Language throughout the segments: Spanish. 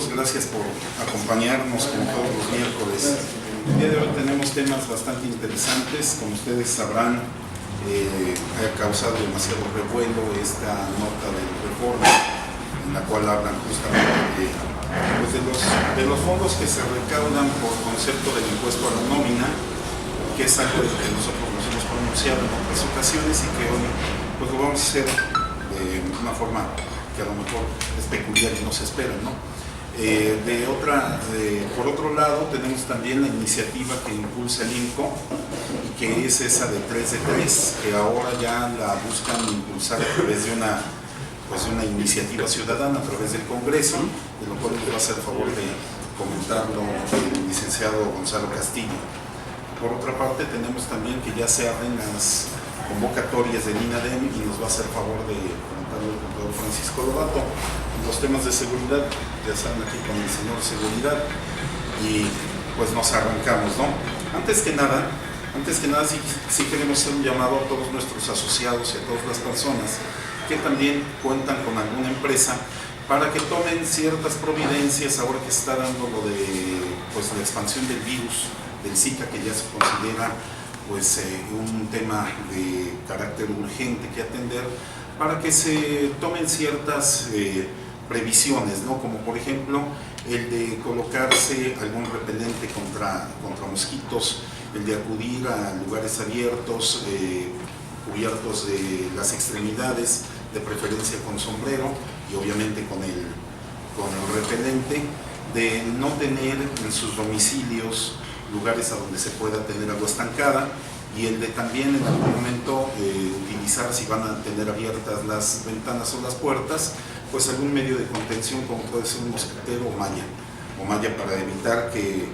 amigos, gracias por acompañarnos como todos los miércoles. El día de hoy tenemos temas bastante interesantes. Como ustedes sabrán, ha causado demasiado revuelo esta nota del Reforma, en la cual hablan justamente de los fondos que se recaudan por concepto del impuesto a la nómina, que es algo de lo que nosotros nos hemos pronunciado en otras ocasiones y que hoy pues lo vamos a hacer de una forma que a lo mejor es peculiar y no se espera, ¿no? Por otro lado, tenemos también la iniciativa que impulsa el INCO, y que es esa de 3 de 3, que ahora ya la buscan impulsar a través de una iniciativa ciudadana, a través del Congreso, de lo cual nos va a hacer favor de comentarlo el licenciado Gonzalo Castillo. Por otra parte, tenemos también que ya se abren las convocatorias del INADEM y nos va a hacer favor de comentarlo el doctor Francisco Lobato. Los temas de seguridad, ya saben, aquí con el señor Seguridad, y pues nos arrancamos, ¿no? Antes que nada sí queremos hacer un llamado a todos nuestros asociados y a todas las personas que también cuentan con alguna empresa para que tomen ciertas providencias ahora que se está dando lo de la expansión del virus, del Zika, que ya se considera un tema de carácter urgente que atender, para que se tomen ciertas previsiones, ¿no? Como por ejemplo el de colocarse algún repelente contra mosquitos, el de acudir a lugares abiertos, cubiertos de las extremidades, de preferencia con sombrero y obviamente con el repelente, de no tener en sus domicilios lugares a donde se pueda tener agua estancada, y el de también en algún momento utilizar, si van a tener abiertas las ventanas o las puertas, pues algún medio de contención, como puede ser un mosquitero o malla para evitar que,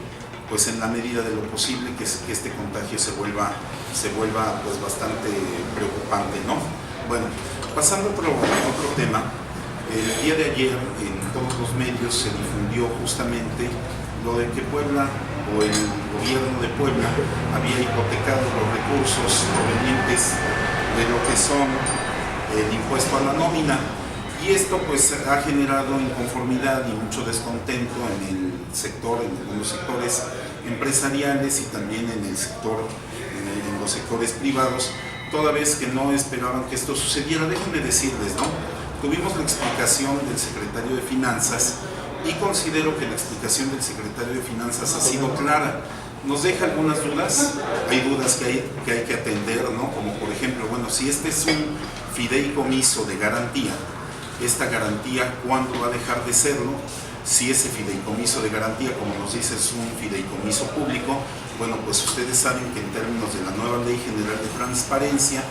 pues en la medida de lo posible, que este contagio se vuelva pues bastante preocupante, ¿no? Bueno, pasando a otro tema, el día de ayer en todos los medios se difundió justamente lo de que Puebla, o el gobierno de Puebla, había hipotecado los recursos provenientes de lo que son el impuesto a la nómina, y esto pues ha generado inconformidad y mucho descontento en los sectores empresariales y también en los sectores privados, toda vez que no esperaban que esto sucediera. Déjenme decirles, ¿no? Tuvimos la explicación del secretario de Finanzas, y considero que la explicación del secretario de Finanzas ha sido clara. Nos deja algunas dudas, hay dudas que hay que atender, ¿no? Como por ejemplo, bueno, si este es un fideicomiso de garantía, esta garantía, ¿cuándo va a dejar de serlo? Si ese fideicomiso de garantía, como nos dice, es un fideicomiso público, bueno, pues ustedes saben que en términos de la nueva Ley General de Transparencia,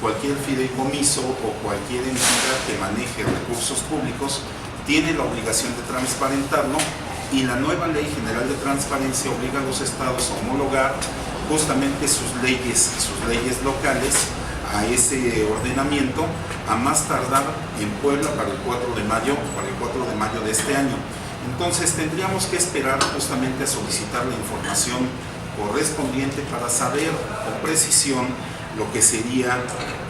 cualquier fideicomiso o cualquier entidad que maneje recursos públicos tiene la obligación de transparentarlo, y la nueva Ley General de Transparencia obliga a los estados a homologar justamente sus leyes locales a ese ordenamiento, a más tardar en Puebla para el 4 de mayo de este año. Entonces tendríamos que esperar justamente a solicitar la información correspondiente para saber con precisión lo que sería,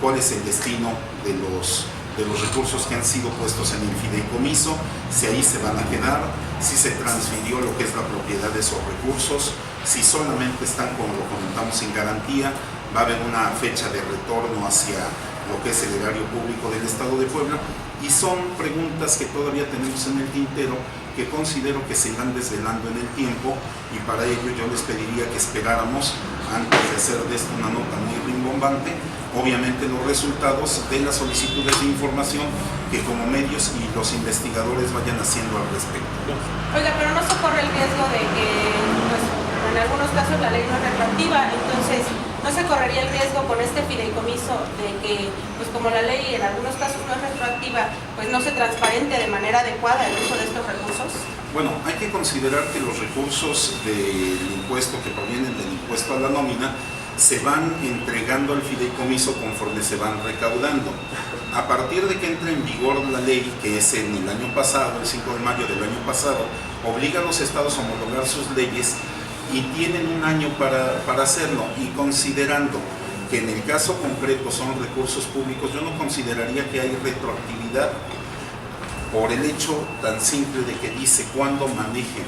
cuál es el destino de los recursos que han sido puestos en el fideicomiso, si ahí se van a quedar, si se transfirió lo que es la propiedad de esos recursos, si solamente están, como lo comentamos, en garantía, va a haber una fecha de retorno hacia lo que es el erario público del Estado de Puebla, y son preguntas que todavía tenemos en el tintero, que considero que se irán desvelando en el tiempo, y para ello yo les pediría que esperáramos, antes de hacer de esto una nota muy rimbombante, obviamente los resultados de las solicitudes de información que como medios y los investigadores vayan haciendo al respecto. Oiga, pero no se corre el riesgo de que, pues, en algunos casos la ley no es retroactiva, entonces no se correría el riesgo con este fideicomiso de que, pues como la ley en algunos casos no es retroactiva, pues no se transparente de manera adecuada el uso de estos recursos. Bueno, hay que considerar que los recursos del impuesto que provienen del impuesto a la nómina se van entregando al fideicomiso conforme se van recaudando. A partir de que entre en vigor la ley, que es en el año pasado, el 5 de mayo del año pasado, obliga a los estados a homologar sus leyes y tienen un año para hacerlo, y considerando que en el caso concreto son recursos públicos, yo no consideraría que hay retroactividad. por el hecho tan simple de que dice cuándo manejen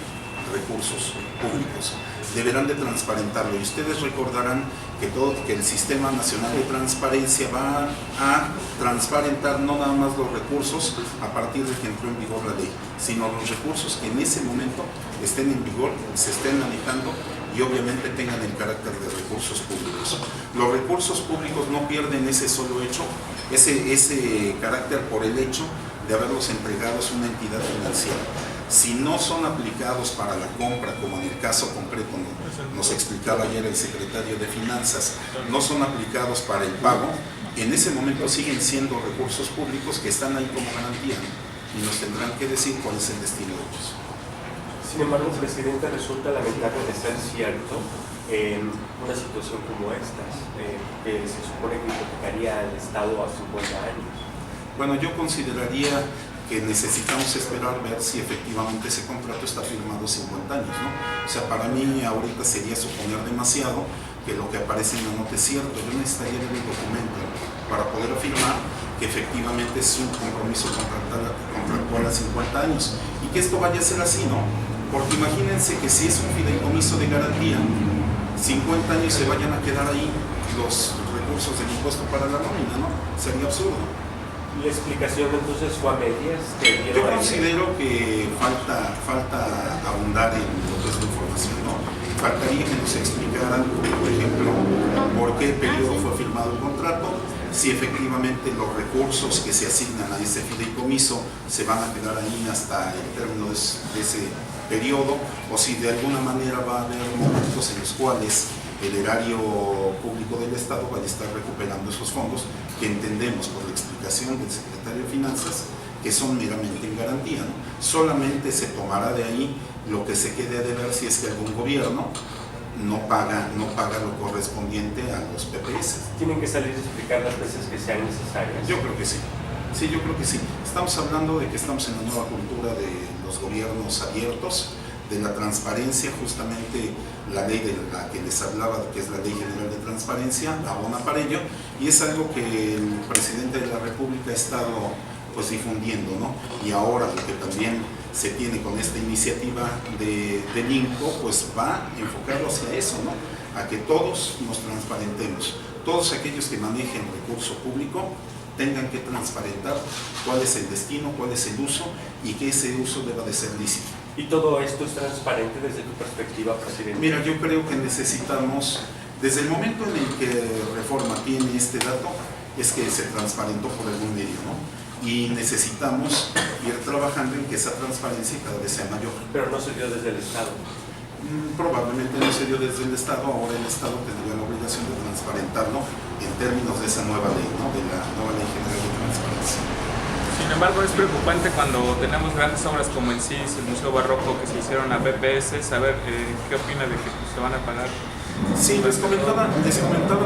recursos públicos. Deberán de transparentarlo, y ustedes recordarán que el Sistema Nacional de Transparencia va a transparentar no nada más los recursos a partir de que entró en vigor la ley, sino los recursos que en ese momento estén en vigor, se estén manejando y obviamente tengan el carácter de recursos públicos. Los recursos públicos no pierden ese solo hecho, ese carácter por el hecho de haberlos entregado a una entidad financiera. Si no son aplicados para la compra, como en el caso concreto nos explicaba ayer el secretario de Finanzas, no son aplicados para el pago, en ese momento siguen siendo recursos públicos que están ahí como garantía, y nos tendrán que decir cuál es el destino de ellos. Sin embargo, presidente, resulta lamentable de ser cierto una situación como esta, que se supone que hipotecaría al Estado a 50 años. Bueno, yo consideraría que necesitamos esperar ver si efectivamente ese contrato está firmado 50 años, ¿no? O sea, para mí ahorita sería suponer demasiado que lo que aparece en la nota es cierto. Yo necesitaría ver el documento para poder afirmar que efectivamente es un compromiso contractual a 50 años y que esto vaya a ser así, ¿no? Porque imagínense que si es un fideicomiso de garantía, 50 años se vayan a quedar ahí los recursos del impuesto para la nómina, ¿no? Sería absurdo. ¿La explicación entonces fue a medias? Yo considero que falta abundar en lo que es la información, ¿no? Faltaría que nos explicaran, por ejemplo, por qué periodo fue firmado el contrato, si efectivamente los recursos que se asignan a ese fideicomiso se van a quedar ahí hasta el término de ese periodo, o si de alguna manera va a haber momentos en los cuales el erario público del Estado va a estar recuperando esos fondos que entendemos por la explicación del secretario de Finanzas que son meramente en garantía, ¿no? Solamente se tomará de ahí lo que se quede a deber si es que algún gobierno no paga lo correspondiente a los PPS. ¿Tienen que salir a explicar las veces que sean necesarias? Yo creo que sí. Sí, yo creo que sí. Estamos hablando de que estamos en la nueva cultura de los gobiernos abiertos, de la transparencia, justamente la ley de la que les hablaba, que es la Ley General de Transparencia, abona para ello, y es algo que el presidente de la República ha estado pues difundiendo, ¿no? Y ahora lo que también se tiene con esta iniciativa del INCO, pues va enfocado hacia eso, ¿no? A que todos nos transparentemos, todos aquellos que manejen recurso público tengan que transparentar cuál es el destino, cuál es el uso y que ese uso deba de ser lícito. ¿Y todo esto es transparente desde tu perspectiva, presidente? Mira, yo creo que necesitamos, desde el momento en el que Reforma tiene este dato, es que se transparentó por algún medio, ¿no? Y necesitamos ir trabajando en que esa transparencia cada vez sea mayor. Pero no se dio desde el Estado. Probablemente no se dio desde el Estado, ahora el Estado tendría la obligación de transparentarlo en términos de esa nueva ley, ¿no? De la nueva Ley General de Transparencia. Sin embargo, es preocupante cuando tenemos grandes obras como el CIS, el Museo Barroco, que se hicieron a BPS, saber qué opina de que se van a pagar. Sí, les comentaba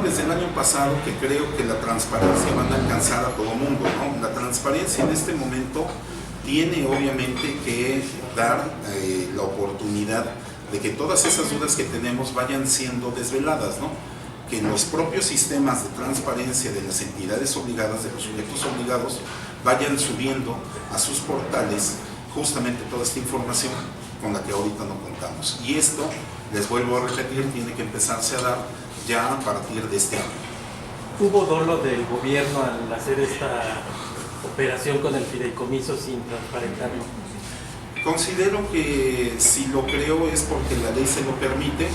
desde el año pasado que creo que la transparencia van a alcanzar a todo mundo, ¿no? La transparencia en este momento tiene obviamente que dar la oportunidad de que todas esas dudas que tenemos vayan siendo desveladas, ¿no? Que en los propios sistemas de transparencia de las entidades obligadas, de los sujetos obligados, vayan subiendo a sus portales justamente toda esta información con la que ahorita no contamos. Y esto, les vuelvo a repetir, tiene que empezarse a dar ya a partir de este año. ¿Hubo dolo del gobierno al hacer esta operación con el fideicomiso sin transparentarlo? Considero que si lo creo es porque la ley se lo permite.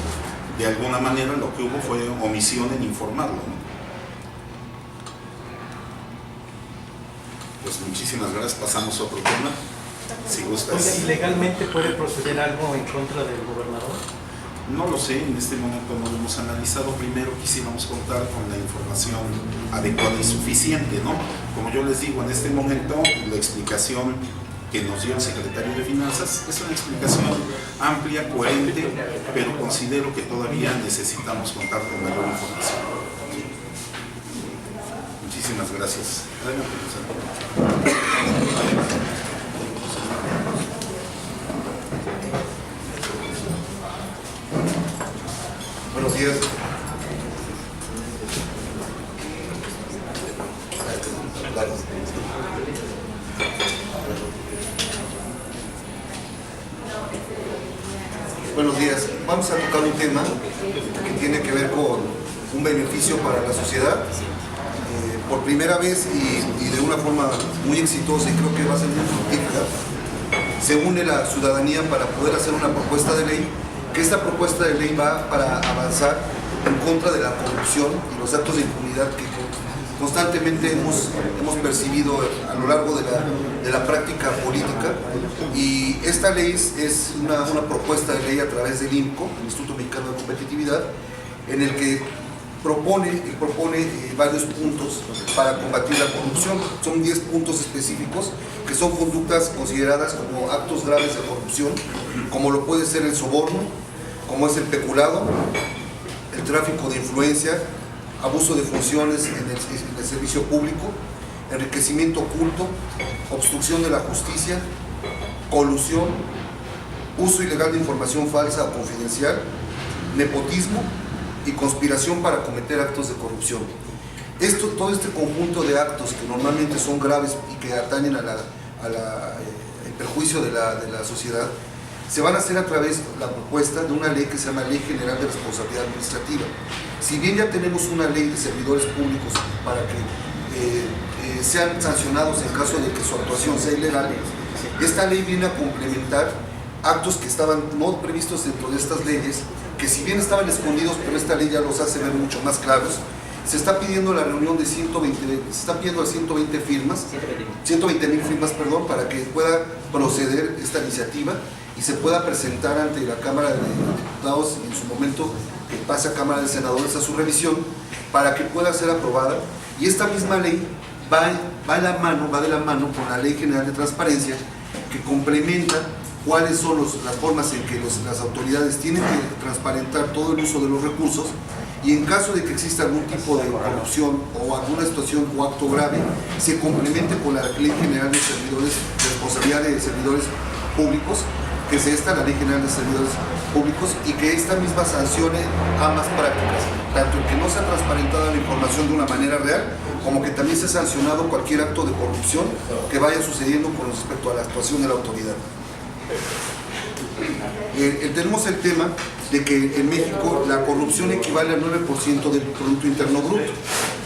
De alguna manera lo que hubo fue omisión en informarlo, ¿no? Pues muchísimas gracias, pasamos a otro tema, si gustas. Oiga, ¿y legalmente puede proceder algo en contra del gobernador? No lo sé, en este momento no lo hemos analizado. Primero quisiéramos contar con la información adecuada y suficiente, ¿no? Como yo les digo, en este momento la explicación que nos dio el secretario de Finanzas es una explicación amplia, coherente, pero considero que todavía necesitamos contar con mayor información. Muchísimas gracias. Adelante, Buenos días. Buenos días. Vamos a tocar un tema que tiene que ver con un beneficio para la sociedad. Por primera vez y de una forma muy exitosa, y creo que va a ser muy fructífera, se une la ciudadanía para poder hacer una propuesta de ley, que esta propuesta de ley va para avanzar en contra de la corrupción y los actos de impunidad que constantemente hemos percibido a lo largo de la práctica política. Y esta ley es una propuesta de ley a través del IMCO, el Instituto Mexicano de Competitividad, en el que propone varios puntos para combatir la corrupción. Son 10 puntos específicos que son conductas consideradas como actos graves de corrupción, como lo puede ser el soborno, como es el peculado, el tráfico de influencia, abuso de funciones en el servicio público, enriquecimiento oculto, obstrucción de la justicia, colusión, uso ilegal de información falsa o confidencial, nepotismo y conspiración para cometer actos de corrupción. Todo este conjunto de actos que normalmente son graves y que atañen el perjuicio de la sociedad, se van a hacer a través de la propuesta de una ley que se llama Ley General de Responsabilidad Administrativa. Si bien ya tenemos una ley de servidores públicos para que sean sancionados en caso de que su actuación sea ilegal, esta ley viene a complementar actos que estaban no previstos dentro de estas leyes, que si bien estaban escondidos, pero esta ley ya los hace ver mucho más claros. Se está pidiendo la reunión de 120 firmas, 120,000 firmas, para que pueda proceder esta iniciativa y se pueda presentar ante la Cámara de Diputados y en su momento que pase a Cámara de Senadores a su revisión para que pueda ser aprobada. Y esta misma ley va de la mano con la Ley General de Transparencia, que complementa cuáles son las formas en que las autoridades tienen que transparentar todo el uso de los recursos, y en caso de que exista algún tipo de corrupción o alguna situación o acto grave, se complemente con la Ley General de Responsabilidad de Servidores Públicos, que es la Ley General de Servidores Públicos, y que esta misma sancione ambas prácticas, tanto el que no sea transparentada la información de una manera real, como que también sea sancionado cualquier acto de corrupción que vaya sucediendo con respecto a la actuación de la autoridad. Tenemos el tema de que en México la corrupción equivale al 9% del Producto Interno Bruto,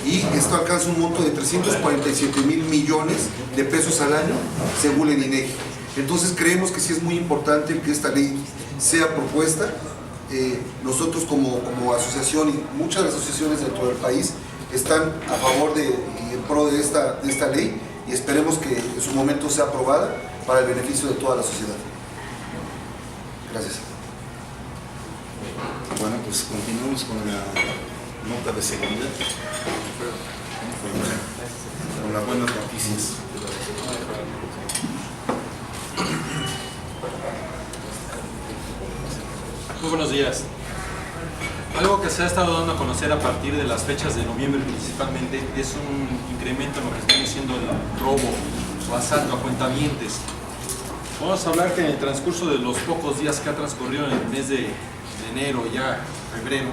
y esto alcanza un monto de 347,000 millones de pesos al año, según el INEGI. Entonces creemos que sí es muy importante que esta ley sea propuesta. Nosotros como asociación y muchas de las asociaciones dentro del país están a favor y en pro de esta ley, y esperemos que en su momento sea aprobada para el beneficio de toda la sociedad. Gracias. Bueno, pues continuamos con la nota de seguridad, con las buenas noticias. Muy buenos días. Algo que se ha estado dando a conocer a partir de las fechas de noviembre principalmente es un incremento en lo que viene siendo el robo o asalto a cuentavientes. Vamos a hablar que en el transcurso de los pocos días que ha transcurrido en el mes de enero, ya febrero,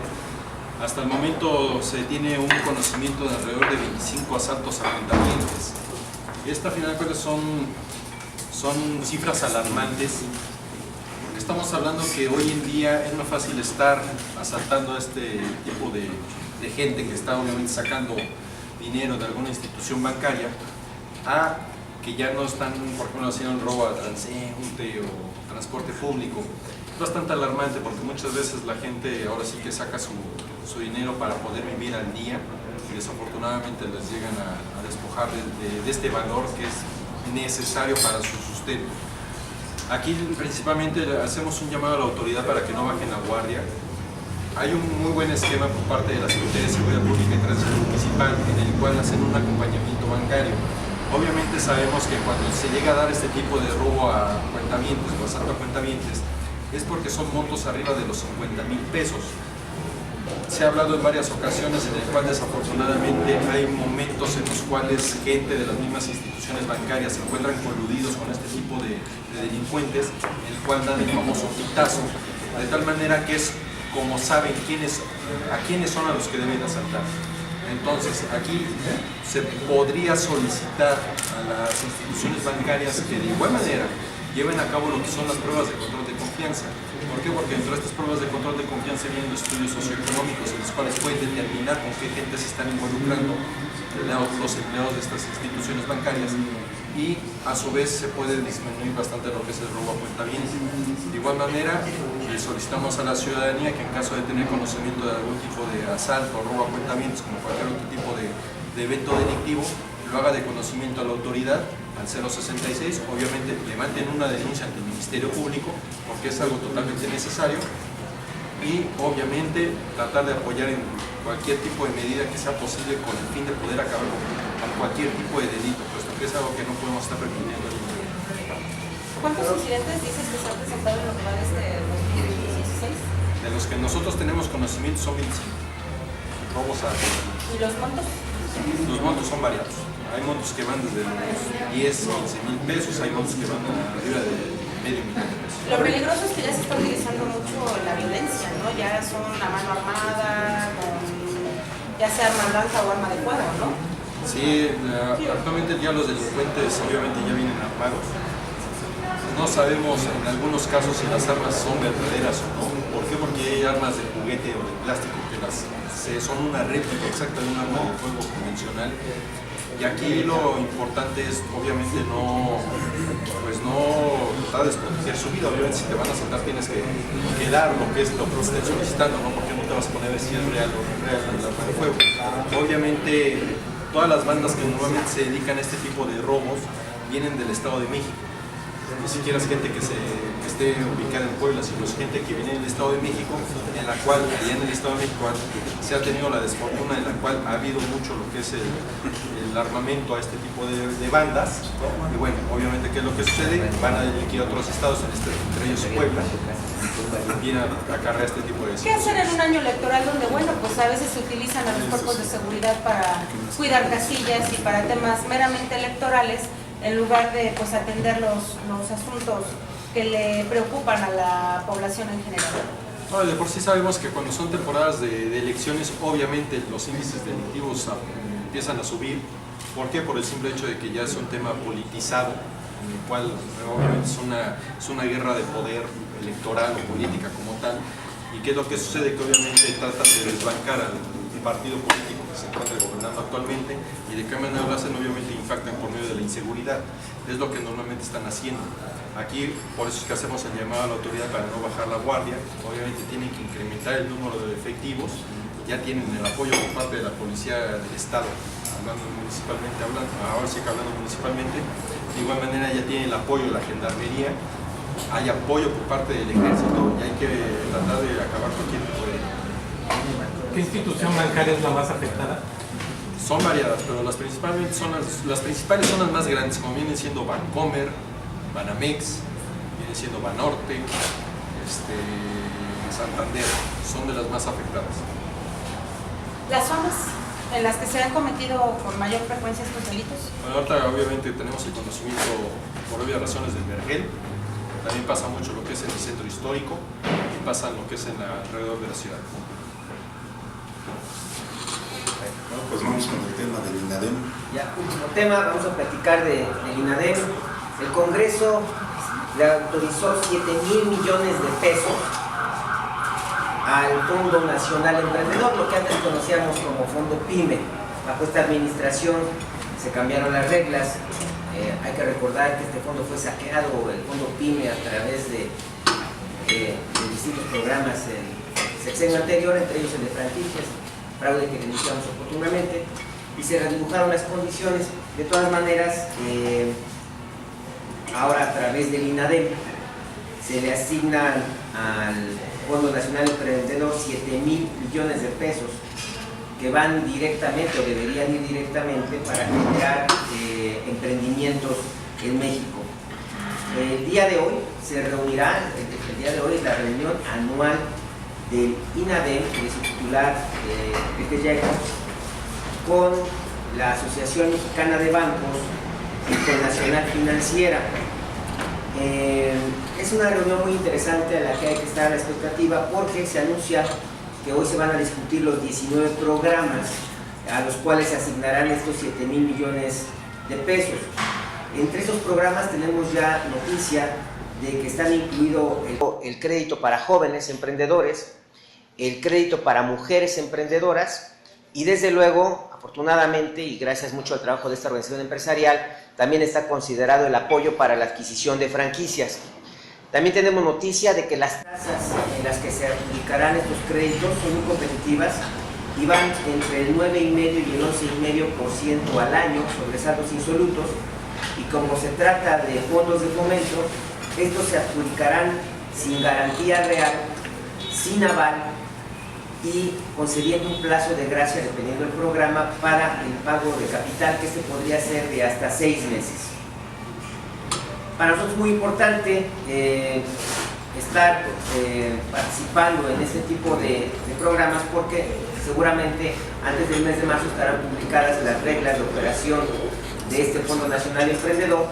hasta el momento se tiene un conocimiento de alrededor de 25 asaltos a cuentavientes. Esta, al final de cuentas, son cifras alarmantes. Estamos hablando que hoy en día es más fácil estar asaltando a este tipo de gente que está obviamente sacando dinero de alguna institución bancaria, a que ya no están, por ejemplo, haciendo un robo a transeúnte o transporte público. Es bastante alarmante porque muchas veces la gente ahora sí que saca su dinero para poder vivir al día, y desafortunadamente les llegan a despojar de este valor que es necesario para su sustento. Aquí principalmente hacemos un llamado a la autoridad para que no bajen la guardia. Hay un muy buen esquema por parte de la Secretaría de Seguridad Pública y Tránsito Municipal en el cual hacen un acompañamiento bancario. Obviamente sabemos que cuando se llega a dar este tipo de robo a cuentavientes o asalto a cuentavientes es porque son montos arriba de los 50,000 pesos. Se ha hablado en varias ocasiones en el cual desafortunadamente hay momentos en los cuales gente de las mismas instituciones bancarias se encuentran coludidos con este tipo de delincuentes, en el cual dan el famoso quitazo, de tal manera que es como saben a quiénes son a los que deben asaltar. Entonces aquí se podría solicitar a las instituciones bancarias que de igual manera lleven a cabo lo que son las pruebas de control de confianza. ¿Por qué? Porque dentro de estas pruebas de control de confianza vienen los estudios socioeconómicos en los cuales pueden determinar con qué gente se están involucrando los empleados de estas instituciones bancarias, y a su vez se puede disminuir bastante lo que es el robo a cuentavientes. De igual manera, solicitamos a la ciudadanía que en caso de tener conocimiento de algún tipo de asalto o robo a cuentavientes, como cualquier otro tipo de evento delictivo, lo haga de conocimiento a la autoridad, al 066, obviamente levanten una denuncia ante el Ministerio Público, porque es algo totalmente necesario, y obviamente tratar de apoyar en cualquier tipo de medida que sea posible con el fin de poder acabar con cualquier tipo de delito, puesto que es algo que no podemos estar permitiendo. ¿Cuántos incidentes dices que se han presentado en lo que va de este 2016? De los que nosotros tenemos conocimiento son 25 robos a ¿Y los montos? Los montos son variados. Hay montos que van desde los 10, 15 mil pesos, hay montos que van arriba de medio millón de pesos. Lo peligroso es que ya se está utilizando mucho la violencia, ¿no? Ya son a mano armada, ya sea arma blanca o arma de fuego, ¿no? Sí, actualmente ya los delincuentes obviamente ya vienen armados. No sabemos en algunos casos si las armas son verdaderas o no. ¿Por qué? Porque hay armas de juguete o de plástico que son una réplica exacta de un arma de fuego convencional. Y aquí lo importante es obviamente no tratar de desproteger su vida. Obviamente si te van a asaltar tienes que dar lo que estén solicitando, ¿no? Porque no te vas a poner a ver si es real o no es real el arma de fuego. Obviamente todas las bandas que normalmente se dedican a este tipo de robos vienen del Estado de México. Ni siquiera es gente que esté ubicada en Puebla, sino es gente que viene del Estado de México, en la cual allá en el Estado de México se ha tenido la desfortuna, en la cual ha habido mucho lo que es el armamento a este tipo de bandas, ¿no? Y bueno, obviamente, ¿qué es lo que sucede? Van a delinquir a otros estados, entre ellos Puebla, y vienen a acarrear este tipo de... ¿Qué hacer en un año electoral donde, bueno, pues a veces se utilizan a los cuerpos de seguridad para cuidar casillas y para temas meramente electorales, en lugar de pues atender los asuntos que le preocupan a la población en general? No, de por sí sabemos que cuando son temporadas de elecciones, obviamente los índices delictivos empiezan a subir. ¿Por qué? Por el simple hecho de que ya es un tema politizado, en el cual obviamente es una guerra de poder electoral o política como tal. ¿Y qué es lo que sucede? Que obviamente tratan de desbancar al partido político que se encuentra gobernando actualmente, y de qué manera lo hacen, obviamente impactan por medio de la inseguridad. Es lo que normalmente están haciendo. Aquí, por eso es que hacemos el llamado a la autoridad para no bajar la guardia. Obviamente tienen que incrementar el número de efectivos, ya tienen el apoyo por parte de la Policía del Estado, hablando municipalmente, de igual manera ya tienen el apoyo de la Gendarmería, hay apoyo por parte del Ejército, y hay que tratar de acabar cualquier tipo de... ¿Qué institución bancaria es la más afectada? Son variadas, pero las principales son las más grandes, como vienen siendo Bancomer, Banamex, viene siendo Banorte, Santander, son de las más afectadas. ¿Las zonas en las que se han cometido con mayor frecuencia estos delitos? Bueno, ahorita obviamente tenemos el conocimiento, por obvias razones, del Vergel. También pasa mucho lo que es en el centro histórico y pasa lo que es alrededor de la ciudad. Bueno, pues vamos con el tema del INADEM. Ya, último tema, vamos a platicar del INADEM. El Congreso le autorizó 7,000 millones de pesos al Fondo Nacional Emprendedor, lo que antes conocíamos como Fondo PYME. Bajo esta administración se cambiaron las reglas. Hay que recordar que este fondo fue saqueado, el Fondo PYME, a través de distintos programas el sexenio anterior, entre ellos el de franquicias, fraude que denunciamos oportunamente, y se redibujaron las condiciones. De todas maneras, ahora a través del INADEM se le asignan al Fondo Nacional Emprendedor 7,000 millones de pesos que van directamente o deberían ir directamente para generar emprendimientos en México. El día de hoy se reunirá, el día de hoy es la reunión anual del INADEM, de su titular Enrique Yecos, con la Asociación Mexicana de Bancos y con Nacional Financiera. Es una reunión muy interesante a la que hay que estar a la expectativa, porque se anuncia que hoy se van a discutir los 19 programas a los cuales se asignarán estos 7,000 millones de pesos. Entre estos programas tenemos ya noticia de que están incluidos el crédito para jóvenes emprendedores, el crédito para mujeres emprendedoras y desde luego, afortunadamente y gracias mucho al trabajo de esta organización empresarial, también está considerado el apoyo para la adquisición de franquicias. También tenemos noticia de que las tasas en las que se aplicarán estos créditos son muy competitivas y van entre el 9,5% y el 11,5% al año sobre saldos insolutos, y como se trata de fondos de fomento, estos se adjudicarán sin garantía real, sin aval y concediendo un plazo de gracia dependiendo del programa para el pago de capital, que este podría ser de hasta 6 meses. Para nosotros es muy importante estar participando en este tipo de programas porque seguramente antes del mes de marzo estarán publicadas las reglas de operación de este Fondo Nacional Emprendedor,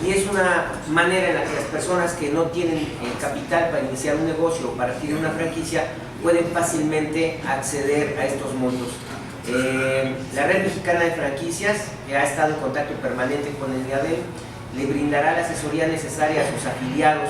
y es una manera en la que las personas que no tienen el capital para iniciar un negocio o para adquirir una franquicia pueden fácilmente acceder a estos montos. La Red Mexicana de Franquicias, que ha estado en contacto permanente con el INADEM, le brindará la asesoría necesaria a sus afiliados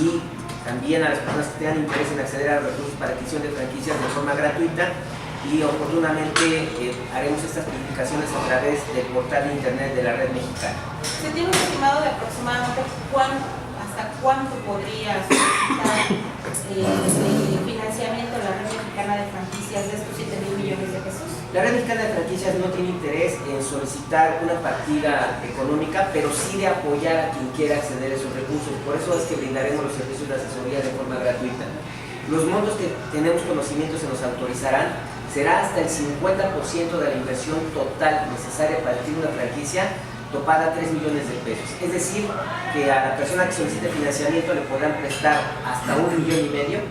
y también a las personas que tengan interés en acceder a los recursos para adquisición de franquicias de forma gratuita, y oportunamente haremos estas publicaciones a través del portal de internet de la Red Mexicana. ¿Se tiene un estimado de aproximadamente hasta cuánto podría solicitar el financiamiento de la Red Mexicana de Franquicias de estos 7,000 millones de pesos? La Red Mexicana de Franquicias no tiene interés en solicitar una partida económica, pero sí de apoyar a quien quiera acceder a esos recursos. Por eso es que brindaremos los servicios de asesoría de forma gratuita. Los montos que tenemos conocimiento se nos autorizarán será hasta el 50% de la inversión total necesaria para adquirir una franquicia, topada a 3 millones de pesos. Es decir, que a la persona que solicite financiamiento le podrán prestar hasta 1,5 millones,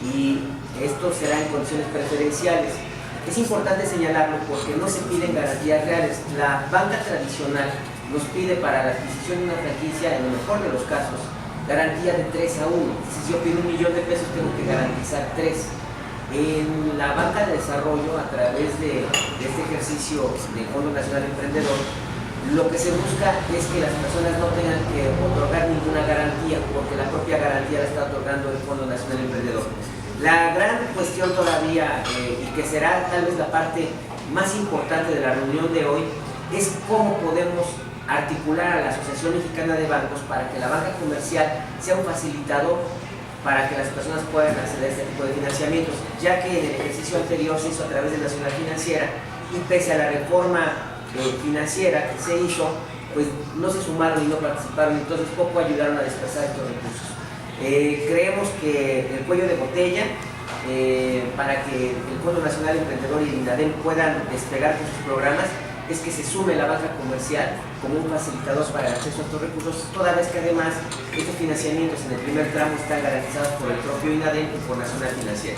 y esto será en condiciones preferenciales. Es importante señalarlo porque no se piden garantías reales. La banca tradicional nos pide para la adquisición de una franquicia, en lo mejor de los casos, garantía de 3 a 1. Si yo pido 1 millón de pesos, tengo que garantizar 3. En la banca de desarrollo, a través de este ejercicio del Fondo Nacional Emprendedor, lo que se busca es que las personas no tengan que otorgar ninguna garantía, porque la propia garantía la está otorgando el Fondo Nacional Emprendedor. La gran cuestión todavía, y que será tal vez la parte más importante de la reunión de hoy, es cómo podemos articular a la Asociación Mexicana de Bancos para que la banca comercial sea un facilitador para que las personas puedan acceder a este tipo de financiamientos, ya que en el ejercicio anterior se hizo a través de Nacional Financiera, y pese a la reforma financiera que se hizo, pues no se sumaron y no participaron, entonces poco ayudaron a dispersar estos recursos. Creemos que el cuello de botella para que el Fondo Nacional Emprendedor y el INADEM puedan despegar con sus programas es que se sume la banca comercial como un facilitador para el acceso a estos recursos, toda vez que además estos financiamientos en el primer tramo están garantizados por el propio INADEM y por Nacional Financiera.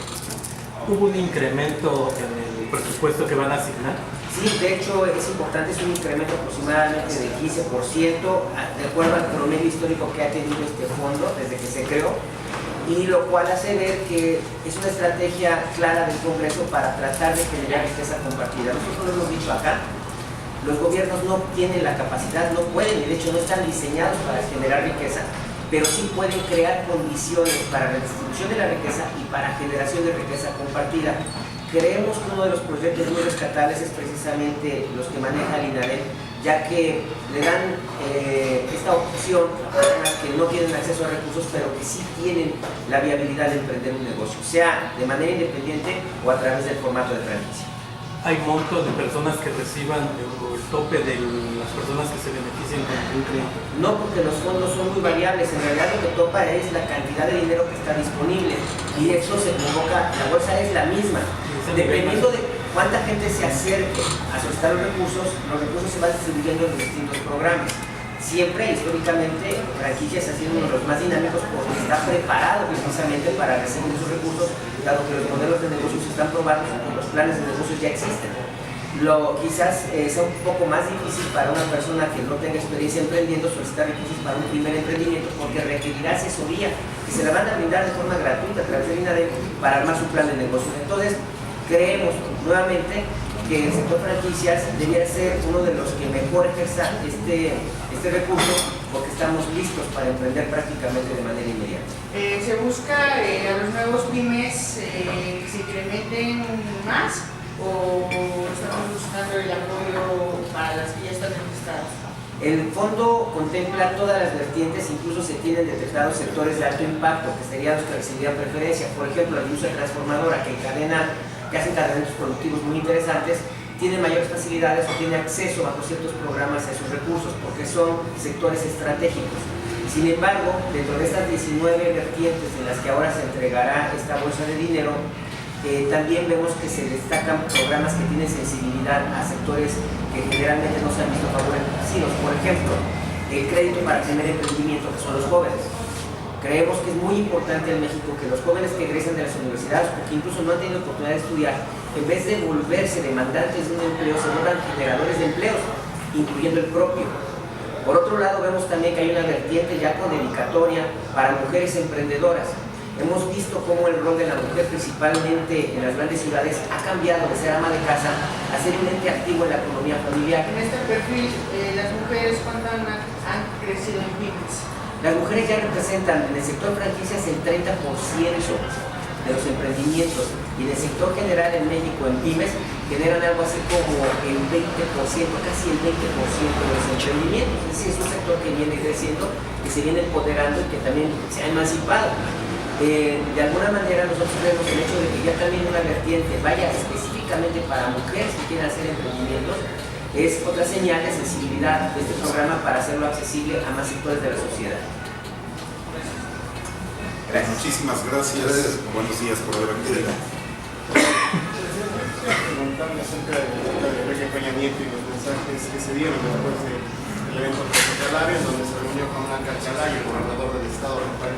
¿Hubo un incremento en el presupuesto que van a asignar? Sí, de hecho es importante, es un incremento aproximadamente del 15%, de acuerdo al promedio histórico que ha tenido este fondo desde que se creó, y lo cual hace ver que es una estrategia clara del Congreso para tratar de generar riqueza compartida. Nosotros lo hemos dicho acá, los gobiernos no tienen la capacidad, no pueden, y de hecho no están diseñados para generar riqueza, pero sí pueden crear condiciones para la distribución de la riqueza y para generación de riqueza compartida. Creemos que uno de los proyectos muy rescatables es precisamente los que maneja el INADEM, ya que le dan esta opción a personas que no tienen acceso a recursos, pero que sí tienen la viabilidad de emprender un negocio, sea de manera independiente o a través del formato de franquicia. ¿Hay montos de personas que reciban el tope de las personas que se beneficien con un crédito? No, porque los fondos son muy variables. En realidad lo que topa es la cantidad de dinero que está disponible, y eso se convoca, la bolsa es la misma. Dependiendo de cuánta gente se acerque a solicitar los recursos se van distribuyendo en los distintos programas. Siempre, históricamente, franquicias ha sido uno de los más dinámicos porque está preparado precisamente para recibir esos recursos, dado que los modelos de negocios están probados y los planes de negocios ya existen. Quizás sea un poco más difícil para una persona que no tenga experiencia emprendiendo solicitar recursos para un primer emprendimiento, porque requerirá asesoría que se la van a brindar de forma gratuita a través de INADEM para armar su plan de negocios. Entonces, creemos nuevamente que el sector franquicias debería ser uno de los que mejor ejerza este recurso, porque estamos listos para emprender prácticamente de manera inmediata. ¿Se busca a los nuevos pymes que se incrementen más o estamos buscando el apoyo para las que ya están registradas? El fondo contempla todas las vertientes, incluso se tienen detectados sectores de alto impacto, que serían los que recibirían preferencia. Por ejemplo, la industria transformadora, que hace encadenamientos productivos muy interesantes, tiene mayores facilidades o tiene acceso bajo ciertos programas a esos recursos, porque son sectores estratégicos. Sin embargo, dentro de estas 19 vertientes en las que ahora se entregará esta bolsa de dinero, también vemos que se destacan programas que tienen sensibilidad a sectores que generalmente no se han visto favorecidos. Por ejemplo, el crédito para el primer emprendimiento, que son los jóvenes. Creemos que es muy importante en México que los jóvenes que egresan de las universidades o que incluso no han tenido oportunidad de estudiar, en vez de volverse demandantes de un empleo, se vuelvan generadores de empleos, incluyendo el propio. Por otro lado, vemos también que hay una vertiente ya con dedicatoria para mujeres emprendedoras. Hemos visto cómo el rol de la mujer, principalmente en las grandes ciudades, ha cambiado de ser ama de casa a ser un ente activo en la economía familiar. En este perfil, las mujeres, ¿cuánto han crecido en pymes? Las mujeres ya representan en el sector franquicias el 30% de los emprendimientos, y en el sector general en México, en pymes, generan algo así como el 20%, casi el 20% de los emprendimientos. Es decir, es un sector que viene creciendo, que se viene empoderando y que también se ha emancipado. De alguna manera nosotros vemos el hecho de que ya también una vertiente vaya específicamente para mujeres que quieran hacer emprendimientos, es otra señal de sensibilidad de este programa para hacerlo accesible a más sectores de la sociedad. Gracias. Muchísimas gracias. Buenos días por haber acudido. Preguntarle acerca de Enrique Peña Nieto y los mensajes que se dieron después del evento protocolario, donde se reunió con Blanca Alcalá y el gobernador del estado, Rafael